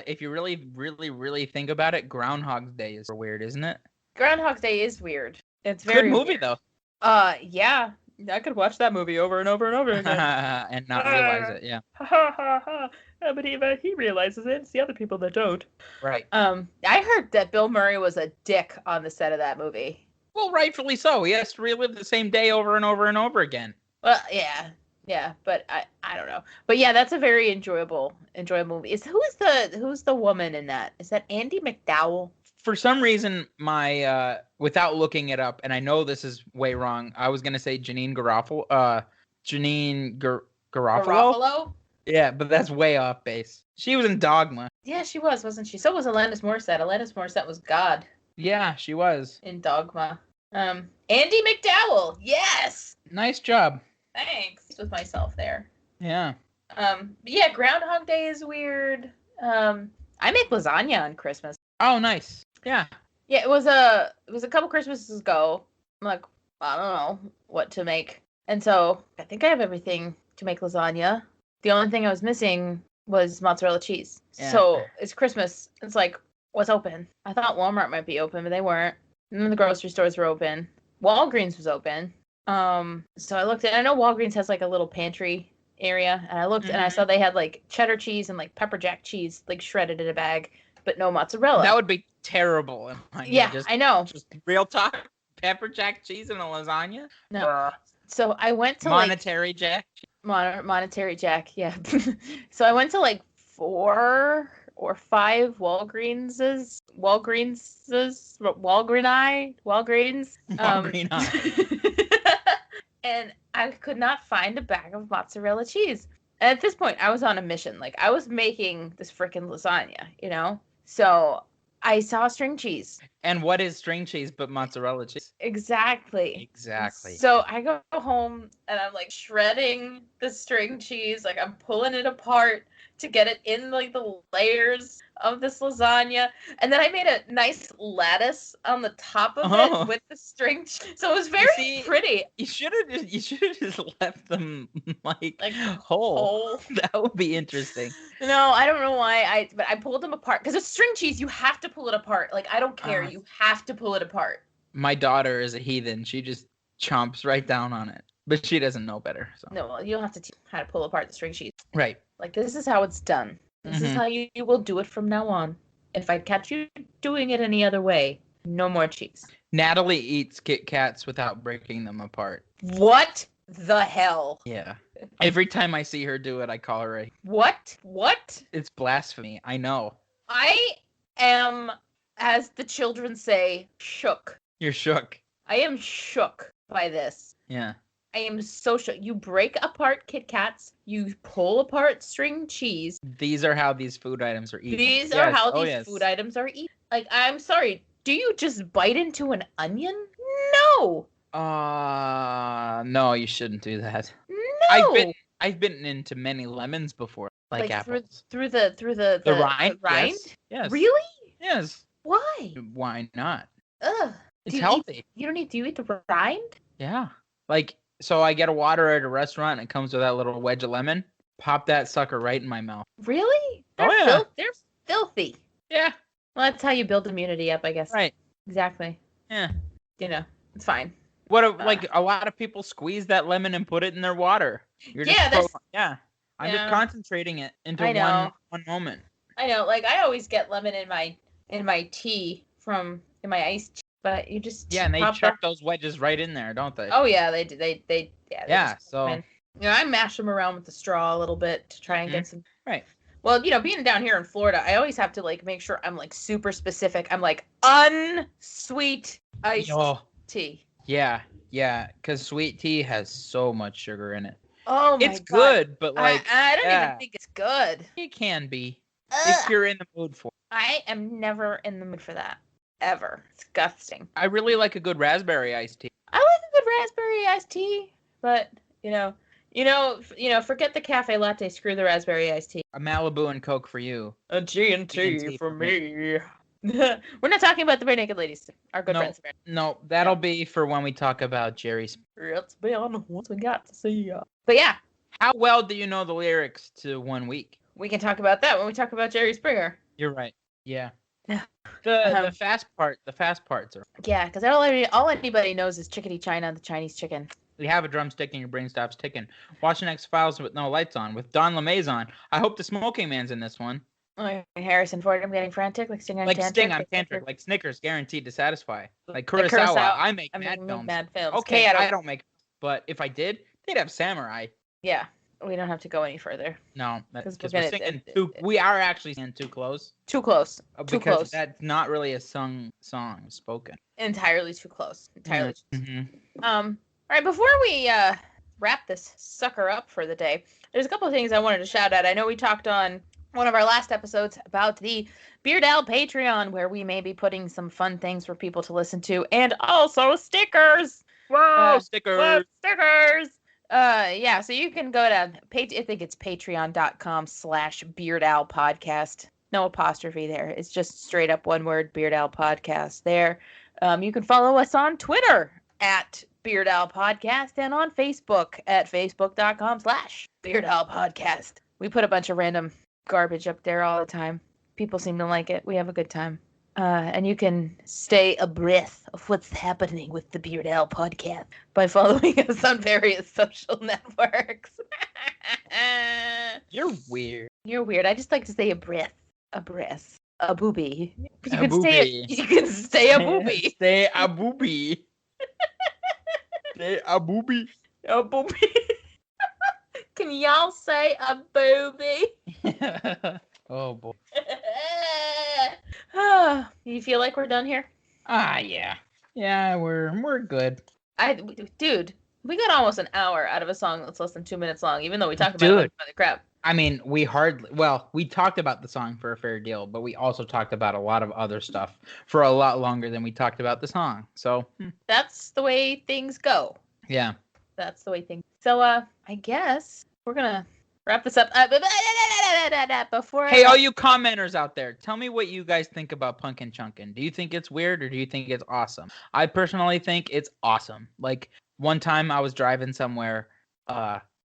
If you really think about it, Groundhog's Day is weird, isn't it? Groundhog's Day is weird. It's very good movie weird. Though. Yeah. I could watch that movie over and over and over again and not realize it. Yeah. But he realizes it. It's the other people that don't. Right. I heard that Bill Murray was a dick on the set of that movie. Well, rightfully so. He has to relive the same day over and over and over again. Well, yeah, but I don't know. But yeah, that's a very enjoyable movie. Who's the woman in that? Is that Andie MacDowell? For some reason, my without looking it up, and I know this is way wrong, I was gonna say Janine Garofalo. Garofalo? Yeah, but that's way off base. She was in Dogma. Yeah, she was, wasn't she? So was Alanis Morissette. Alanis Morissette was God. Yeah, she was. In Dogma. Andie MacDowell. Yes. Nice job. Thanks. With myself there. Yeah. Yeah, Groundhog Day is weird. I make lasagna on Christmas. Oh, nice. Yeah. Yeah, it was a couple Christmases ago. I'm like, I don't know what to make. And so I think I have everything to make lasagna. The only thing I was missing was mozzarella cheese. Yeah. So it's Christmas. It's like, what's open? I thought Walmart might be open, but they weren't. And then the grocery stores were open. Walgreens was open. So I looked at, I know Walgreens has like a little pantry area, and I looked and I saw they had like cheddar cheese and like pepper jack cheese, like shredded in a bag, but no mozzarella. That would be terrible. Yeah, I know. Just real talk, pepper jack cheese in a lasagna? No. So I went to Monetary Jack? Monetary Jack, yeah. So I went to like 4 or 5 Walgreens. And I could not find a bag of mozzarella cheese. And at this point, I was on a mission. Like, I was making this freaking lasagna, you know? So I saw string cheese. And what is string cheese but mozzarella cheese? Exactly. So I go home and I'm like shredding the string cheese. Like, I'm pulling it apart to get it in like the layers of this lasagna, and then I made a nice lattice on the top of it with the string, so it was very pretty. You should have just left them like whole. That would be interesting. No, I don't know why but I pulled them apart because it's string cheese. You have to pull it apart. Like, I don't care. You have to pull it apart. My daughter is a heathen. She just chomps right down on it. But she doesn't know better. So. No, well, you don't have to teach how to pull apart the string cheese. Right. Like, this is how it's done. This is how you will do it from now on. If I catch you doing it any other way, no more cheese. Natalie eats Kit Kats without breaking them apart. What the hell? Yeah. Every time I see her do it, I call her a... What? It's blasphemy. I know. I am, as the children say, shook. You're shook. I am shook by this. Yeah. I am so shook. You break apart Kit Kats. You pull apart string cheese. These are how these food items are eaten. These are how these food items are eaten. Like, I'm sorry. Do you just bite into an onion? No. No, you shouldn't do that. No. I've bitten into many lemons before, like apples. Through the rind? The rind? Yes. Really? Yes. Why? Why not? Ugh. It's healthy. Do you eat the rind? Yeah. Like, so I get a water at a restaurant and it comes with that little wedge of lemon. Pop that sucker right in my mouth. Really? They're filthy. Yeah. Well, that's how you build immunity up, I guess. Right. Exactly. Yeah. You know, it's fine. Like a lot of people squeeze that lemon and put it in their water. Yeah. I'm just concentrating it into I know. one moment. I know. Like I always get lemon in my tea in my iced tea, but you just and they chuck those wedges right in there, don't they? Oh yeah, they do. They yeah. So I mash them around with the straw a little bit to try and get some. Right. Well, being down here in Florida, I always have to like make sure I'm like super specific. I'm like unsweet iced tea. Yeah, because sweet tea has so much sugar in it. Oh my God. It's good, but like I don't even think it's good. It can be if you're in the mood for it. I am never in the mood for that. Ever. Disgusting. I really like a good raspberry iced tea. I like a good raspberry iced tea, but forget the cafe latte, screw the raspberry iced tea. A Malibu and Coke for you. A G&T for me. We're not talking about the Bare Naked Ladies, our good friends. No, that'll be for when we talk about Jerry Springer. It's been once we got to see ya. But yeah. How well do you know the lyrics to 1 Week? We can talk about that when we talk about Jerry Springer. You're right. Yeah. The fast parts are. Yeah, because all anybody knows is Chickadee China, the Chinese chicken. You have a drumstick and your brain stops ticking. Watching X-Files with no lights on, with Don LeMay's on. I hope the Smoking Man's in this one. Harrison Ford, I'm getting frantic. Like Sting, I'm tantric. Like Snickers, guaranteed to satisfy. Like Kurosawa, I make mad films. Okay, I don't make. But if I did, they'd have samurai. Yeah, we don't have to go any further. No, because we're singing we are actually singing too close. Too close. Because that's not really a song spoken. Entirely too close. Entirely. All right, before we wrap this sucker up for the day, there's a couple of things I wanted to shout out. I know we talked on one of our last episodes about the Beard Owl Patreon, where we may be putting some fun things for people to listen to, and also stickers. Whoa, stickers! Whoa, stickers! Yeah, so you can go to I think it's patreon.com/Beard Owl Podcast. No apostrophe there. It's just straight up one word, Beard Owl Podcast there. You can follow us on Twitter at Beard Owl Podcast and on Facebook at facebook.com/Beard Owl Podcast. We put a bunch of random garbage up there all the time. People seem to like it. We have a good time. And you can stay abreast of what's happening with the Beard Owl Podcast by following us on various social networks. You're weird. You're weird. I just like to say abreast. A boobie. You can stay a boobie. Stay a boobie. Stay a boobie. A boobie. Can y'all say a boobie? Oh boy. You feel like we're done here? Yeah. Yeah, we're good. Dude, we got almost an hour out of a song that's less than 2 minutes long, even though we talked about other crap. I mean, we talked about the song for a fair deal, but we also talked about a lot of other stuff for a lot longer than we talked about the song. So that's the way things go. Yeah. That's the way things. So I guess we're gonna wrap this up. Hey, all you commenters out there, tell me what you guys think about Punkin Chunkin. Do you think it's weird or do you think it's awesome? I personally think it's awesome. Like one time I was driving somewhere,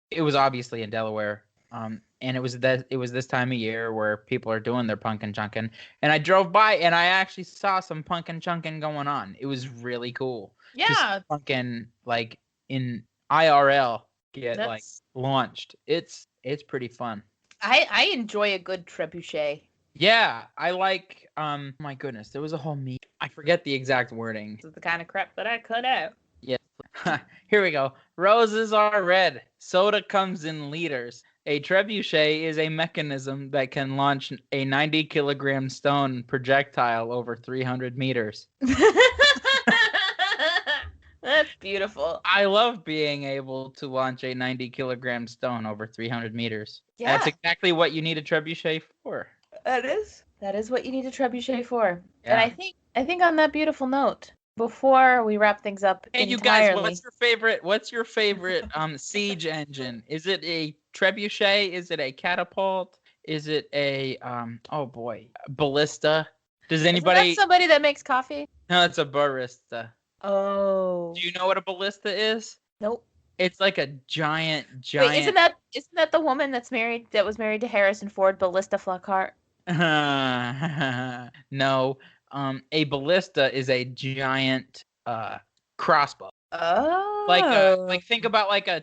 it was obviously in Delaware, and it was this time of year where people are doing their Punkin Chunkin, and I drove by and I actually saw some Punkin Chunkin going on. It was really cool. Yeah, Punkin like in IRL get like launched. It's pretty fun. I enjoy a good trebuchet. Yeah, I like my goodness, there was a whole meat. I forget the exact wording. This is the kind of crap that I cut out. Yeah. Here we go. Roses are red. Soda comes in liters. A trebuchet is a mechanism that can launch a 90-kilogram stone projectile over 300 meters. That's beautiful. I love being able to launch a 90-kilogram stone over 300 meters. Yeah. That's exactly what you need a trebuchet for. That is what you need a trebuchet for. Yeah. And I think on that beautiful note, before we wrap things up hey, entirely, you guys, what's your favorite siege engine? Is it a trebuchet? Is it a catapult? Is it a ballista? Does anybody? Isn't that somebody that makes coffee? No, it's a barista. Oh. Do you know what a ballista is? Nope. It's like a giant. Wait, isn't that the woman that was married to Harrison Ford, Ballista Flockhart? No. A ballista is a giant crossbow. Oh. Like think about like a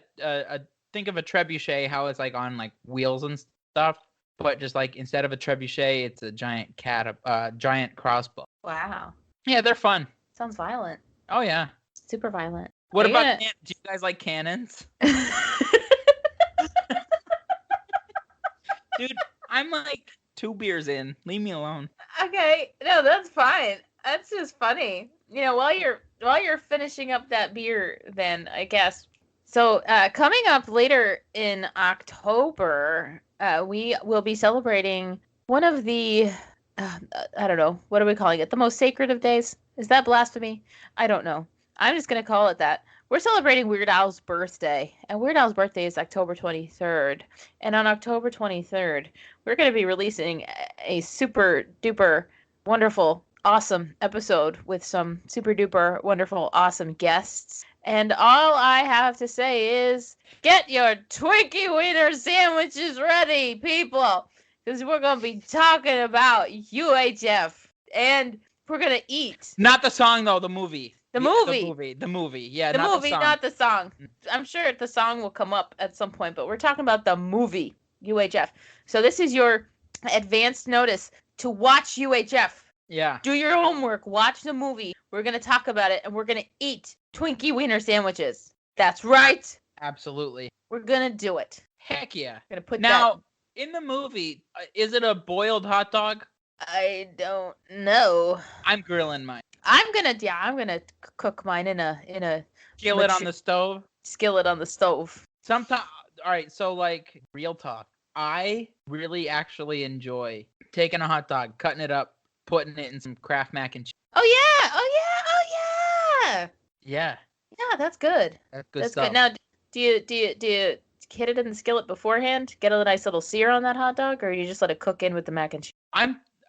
think of a trebuchet, how it's like on like wheels and stuff, but just like instead of a trebuchet, it's a giant giant crossbow. Wow. Yeah, they're fun. Sounds violent. Oh yeah. Super violent. What about do you guys like cannons? Dude, I'm like 2 beers in. Leave me alone. Okay, no, that's fine. That's just funny. While you're finishing up that beer, then I guess. So coming up later in October, we will be celebrating one of the I don't know, what are we calling it? The most sacred of days? Is that blasphemy? I don't know. I'm just gonna call it that. We're celebrating Weird Al's birthday, and Weird Al's birthday is October 23rd. And on October 23rd, we're going to be releasing a super duper wonderful, awesome episode with some super duper wonderful, awesome guests. And all I have to say is, get your Twinkie Wiener sandwiches ready, people, because we're going to be talking about UHF, and we're going to eat. Not the song, though, the movie. The movie. Yeah, the not movie, the song. not the song. I'm sure the song will come up at some point, but we're talking about the movie, UHF. So this is your advanced notice to watch UHF. Yeah. Do your homework. Watch the movie. We're going to talk about it, and we're going to eat Twinkie Wiener sandwiches. That's right. Absolutely. We're going to do it. Heck yeah. We're going to put now, in the movie, is it a boiled hot dog? I don't know. I'm grilling mine. I'm gonna cook mine in a skillet on the stove. Skillet on the stove. Sometimes, all right. So like real talk, I really actually enjoy taking a hot dog, cutting it up, putting it in some Kraft mac and cheese. Oh yeah! Oh yeah! Yeah. Yeah, that's good. That's stuff. Good. Now, do you hit it in the skillet beforehand? Get a nice little sear on that hot dog, or you just let it cook in with the mac and cheese?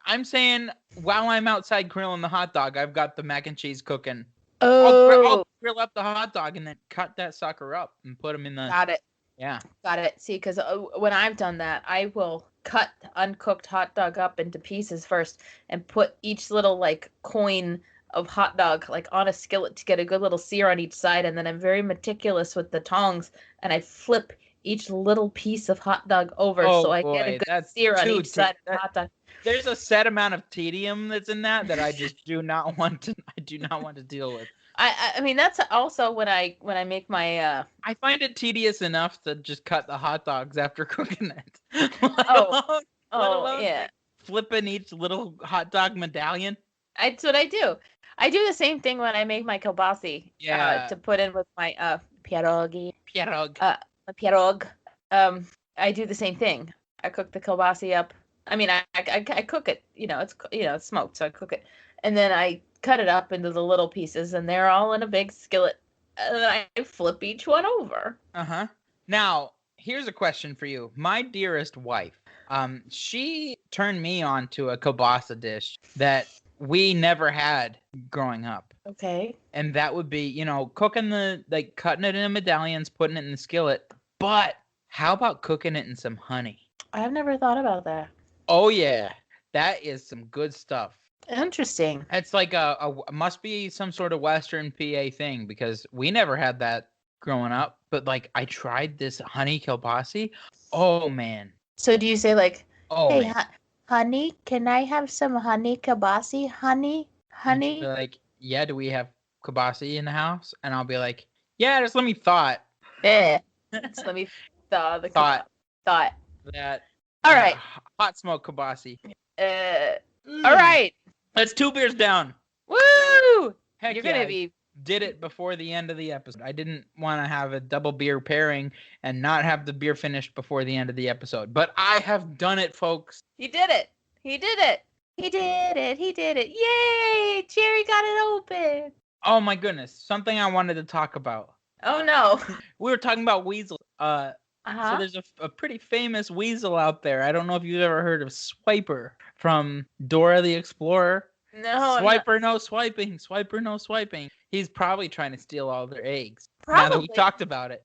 I'm saying while I'm outside grilling the hot dog, I've got the mac and cheese cooking. Oh. I'll grill up the hot dog and then cut that sucker up and put them in the. Got it. Yeah. Got it. See, because when I've done that, I will cut the uncooked hot dog up into pieces first and put each little like coin of hot dog like on a skillet to get a good little sear on each side, and then I'm very meticulous with the tongs and I flip each little piece of hot dog over so I get a good sear on each side of the hot dog. There's a set amount of tedium that's in that I just do not want to. I do not want to deal with. I mean that's also when I make my. I find it tedious enough to just cut the hot dogs after cooking it. let alone yeah. Flipping each little hot dog medallion. That's what I do. I do the same thing when I make my kielbasi. Yeah. To put in with my pierogi. Pierog. My pierog. I do the same thing. I cook the kielbasi up. I mean, I cook it. It's smoked, so I cook it, and then I cut it up into the little pieces, and they're all in a big skillet, and then I flip each one over. Now, here's a question for you, my dearest wife. She turned me on to a kielbasa dish that we never had growing up. Okay. And that would be, cutting it in medallions, putting it in the skillet. But how about cooking it in some honey? I've never thought about that. Oh yeah, that is some good stuff. Interesting. It's like must be some sort of Western PA thing because we never had that growing up. But like I tried this honey kielbasi. Oh man. So do you say like, hey, man. Honey, can I have some honey kielbasi? Honey? Like, yeah, do we have kielbasi in the house? And I'll be like, yeah, just let me thought. Yeah. Just let me thaw the thought. That. All right. Hot smoke kielbasi. All right. That's 2 beers down. Woo! Heck, you're gonna be. Did it before the end of the episode. I didn't want to have a double beer pairing and not have the beer finished before the end of the episode. But I have done it, folks. He did it. He did it. Yay! Jerry got it open. Oh my goodness. Something I wanted to talk about. Oh no. We were talking about weasels. So there's a pretty famous weasel out there. I don't know if you've ever heard of Swiper from Dora the Explorer. No. Swiper, no swiping. Swiper, no swiping. He's probably trying to steal all their eggs. Probably. Now that we talked about it.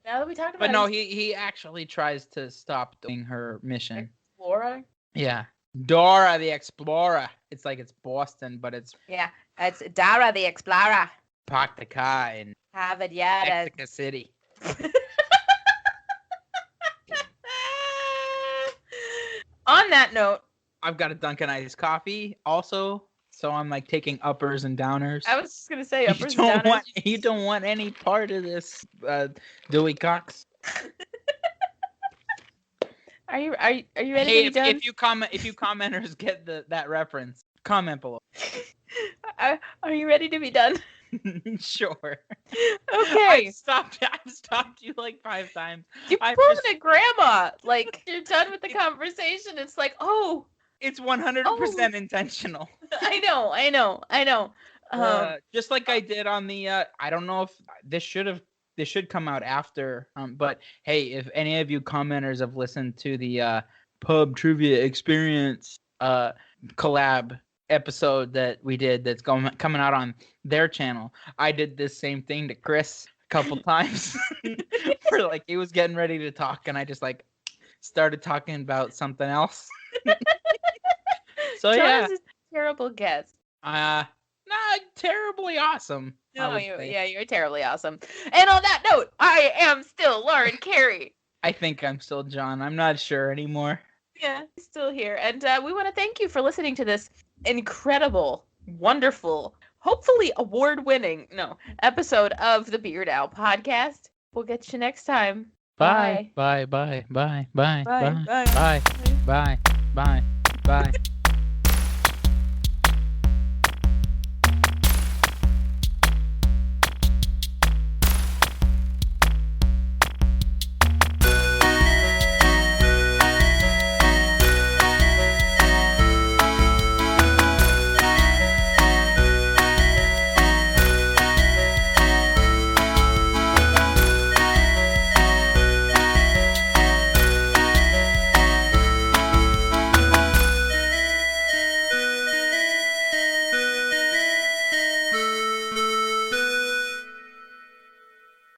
But no, he actually tries to stop doing her mission. Explorer? Yeah. Dora the Explorer. It's like it's Boston, but it's... Yeah, it's Dora the Explorer. Park the car in Harvard Yard. Mexico City. that note, I've got a Dunkin' iced coffee also, so I'm like taking uppers and downers. I was just gonna say uppers and downers. You don't want any part of this, Dewey Cox. Are you ready to be done? If you commenters get that reference, comment below. Are you ready to be done? Sure. Okay. I've stopped you like 5 times. You pulled a grandma. Like, you're done with the conversation. It's like, oh. It's 100% intentional. I know. Just like I did on the, I don't know if this should come out after, but hey, if any of you commenters have listened to the Pub Trivia Experience collab episode that we did that's coming out on their channel, I did this same thing to Chris a couple times. For like, he was getting ready to talk and I just like started talking about something else. So John is a terrible guest. Not terribly awesome. No, you're terribly awesome. And on that note, I am still Lauren Carey. I think I'm still John. I'm not sure anymore. Yeah, still here. And we want to thank you for listening to this incredible, wonderful, hopefully award-winning, episode of the Beard Owl podcast. We'll get you next time. Bye. Bye. Bye. Bye. Bye. Bye. Bye. Bye. Bye. Bye. Bye.